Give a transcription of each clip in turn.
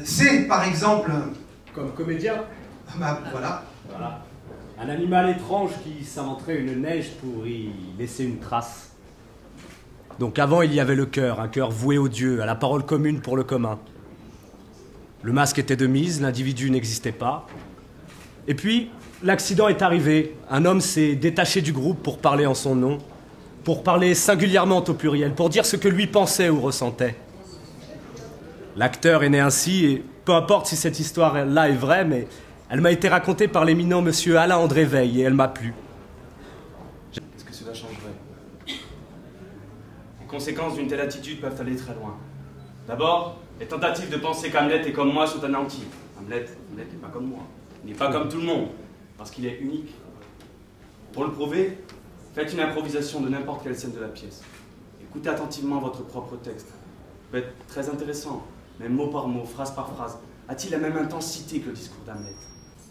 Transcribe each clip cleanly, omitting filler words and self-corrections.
C'est, par exemple... Comme comédien. Bah, voilà. Voilà. Un animal étrange qui s'inventerait une neige pour y laisser une trace. Donc avant, il y avait le cœur, un cœur voué au Dieu, à la parole commune pour le commun. Le masque était de mise, l'individu n'existait pas. Et puis, l'accident est arrivé. Un homme s'est détaché du groupe pour parler en son nom, pour parler singulièrement au pluriel, pour dire ce que lui pensait ou ressentait. L'acteur est né ainsi, et peu importe si cette histoire-là est vraie, mais elle m'a été racontée par l'éminent monsieur Alain-André Veil, et elle m'a plu. Est-ce que cela changerait? Les conséquences d'une telle attitude peuvent aller très loin. D'abord, les tentatives de penser qu'Hamlet est comme moi sont anéanties. Hamlet n'est pas comme moi. Il n'est pas comme tout le monde, parce qu'il est unique. Pour le prouver, faites une improvisation de n'importe quelle scène de la pièce. Écoutez attentivement votre propre texte. Il peut être très intéressant, mais mot par mot, phrase par phrase. A-t-il la même intensité que le discours d'Hamlet?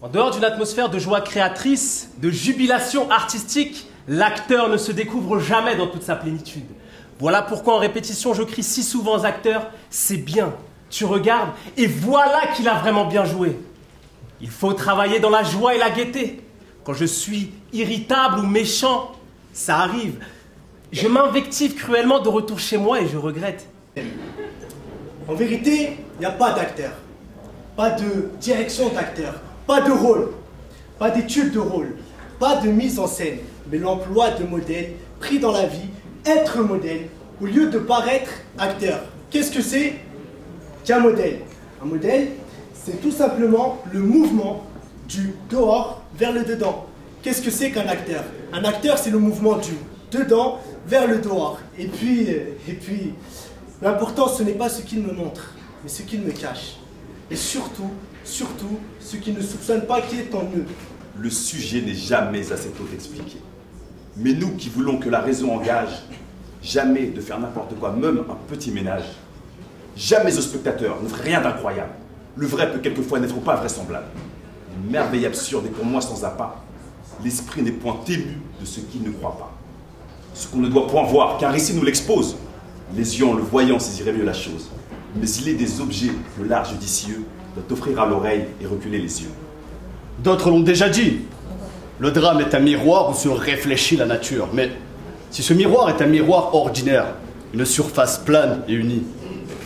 En dehors d'une atmosphère de joie créatrice, de jubilation artistique, l'acteur ne se découvre jamais dans toute sa plénitude. Voilà pourquoi en répétition je crie si souvent aux acteurs, c'est bien, tu regardes et voilà qu'il a vraiment bien joué. Il faut travailler dans la joie et la gaieté. Quand je suis irritable ou méchant, ça arrive. Je m'invective cruellement de retour chez moi et je regrette. En vérité, il n'y a pas d'acteur, pas de direction d'acteur, pas de rôle, pas d'étude de rôle, pas de mise en scène, mais l'emploi de modèles pris dans la vie, être modèle, au lieu de paraître acteur. Qu'est-ce que c'est qu'un modèle? Un modèle, c'est tout simplement le mouvement du dehors vers le dedans. Qu'est-ce que c'est qu'un acteur? Un acteur, c'est le mouvement du dedans vers le dehors. Et puis l'important, ce n'est pas ce qu'il me montre, mais ce qu'il me cache. Et surtout, ce qu'il ne soupçonne pas qui est en eux. Le sujet n'est jamais assez tôt expliqué. Mais nous qui voulons que la raison engage, jamais de faire n'importe quoi, même un petit ménage. Jamais au spectateur ne ferait rien d'incroyable. Le vrai peut quelquefois n'être pas vraisemblable. Une merveille absurde est pour moi sans appât. L'esprit n'est point ému de ce qu'il ne croit pas. Ce qu'on ne doit point voir, car ici nous l'expose. Les yeux en le voyant saisiraient mieux la chose. Mais il est des objets que l'art judicieux doit offrir à l'oreille et reculer les yeux. D'autres l'ont déjà dit. Le drame est un miroir où se réfléchit la nature. Mais si ce miroir est un miroir ordinaire, une surface plane et unie,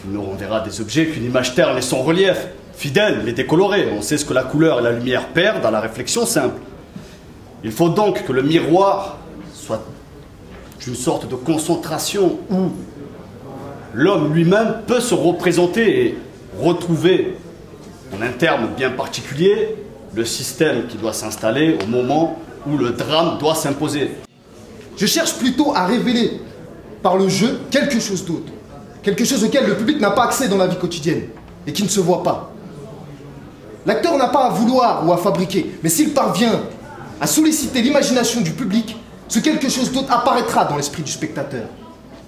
il nous renverra des objets qu'une image terne et sans relief, fidèle mais décolorée. On sait ce que la couleur et la lumière perdent dans la réflexion simple. Il faut donc que le miroir soit une sorte de concentration où l'homme lui-même peut se représenter et retrouver, en un terme bien particulier, le système qui doit s'installer au moment où le drame doit s'imposer. Je cherche plutôt à révéler par le jeu quelque chose d'autre. Quelque chose auquel le public n'a pas accès dans la vie quotidienne et qui ne se voit pas. L'acteur n'a pas à vouloir ou à fabriquer, mais s'il parvient à solliciter l'imagination du public, ce quelque chose d'autre apparaîtra dans l'esprit du spectateur.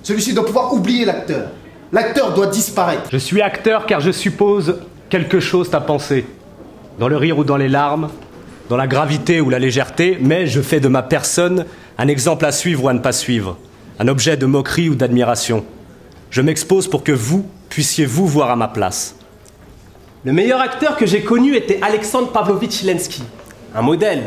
Celui-ci doit pouvoir oublier l'acteur. L'acteur doit disparaître. Je suis acteur car je suppose quelque chose t'a pensé. Dans le rire ou dans les larmes, dans la gravité ou la légèreté, mais je fais de ma personne un exemple à suivre ou à ne pas suivre, un objet de moquerie ou d'admiration. Je m'expose pour que vous puissiez vous voir à ma place. Le meilleur acteur que j'ai connu était Alexandre Pavlovitch Lenski, un modèle.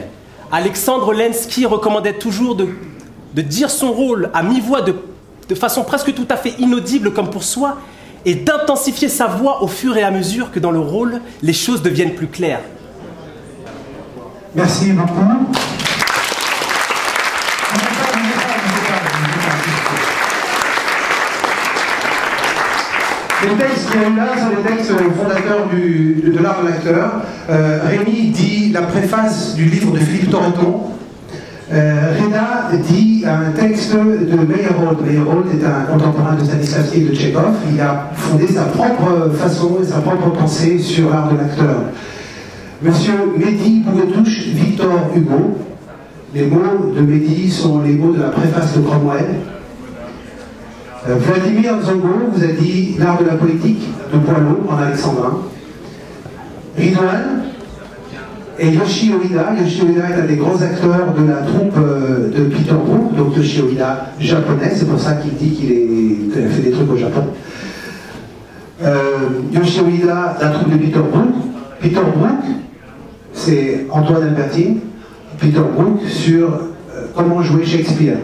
Alexandre Lenski recommandait toujours de dire son rôle à mi-voix de façon presque tout à fait inaudible comme pour soi, et d'intensifier sa voix au fur et à mesure que dans le rôle, les choses deviennent plus claires. Merci beaucoup. Les textes qu'il y a eu là sont les textes fondateurs de l'art de l'acteur. Rémi dit la préface du livre de Philippe Torreton. Reda dit un texte de Meyerhold. Meyerhold est un contemporain de Stanislavski et de Tchekhov. Il a fondé sa propre façon et sa propre pensée sur l'art de l'acteur. Monsieur Mehdi Bougetouche, Victor Hugo. Les mots de Mehdi sont les mots de la préface de Cromwell. Vladimir Zongo vous a dit l'art de la politique de Boileau en alexandrin. Ridwan et Yoshio Ida. Yoshio Ida est un des grands acteurs de la troupe de Peter Brook, donc Yoshio Ida japonais, c'est pour ça qu'il dit qu'il a fait des trucs au Japon. Yoshio Ida, la troupe de Peter Brook. Peter Brook, c'est Antoine Albertine. Peter Brook sur comment jouer Shakespeare.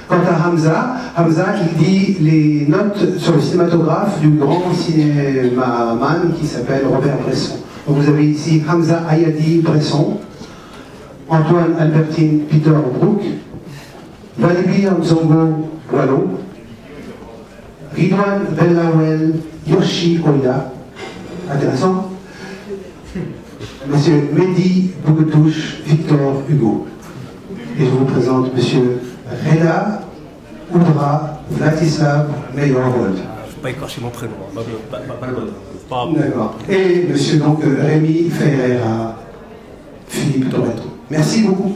Quant à Hamza, il dit les notes sur le cinématographe du grand cinémaman qui s'appelle Robert Bresson. Donc vous avez ici Hamza Ayadi Bresson, Antoine Albertine Peter Brook, Valibir Nzongo Boileau, Ridwan Bellawel Yoshi Oida, intéressant, Monsieur Mehdi Bougotouche Victor Hugo. Et je vous présente Monsieur Reda Oudra Vladislav Meyerwold. Je ne vais pas écorcher mon prénom, pas le bon. D'accord. Et Monsieur donc Rémi Ferreira Philippe Toretto. Merci beaucoup.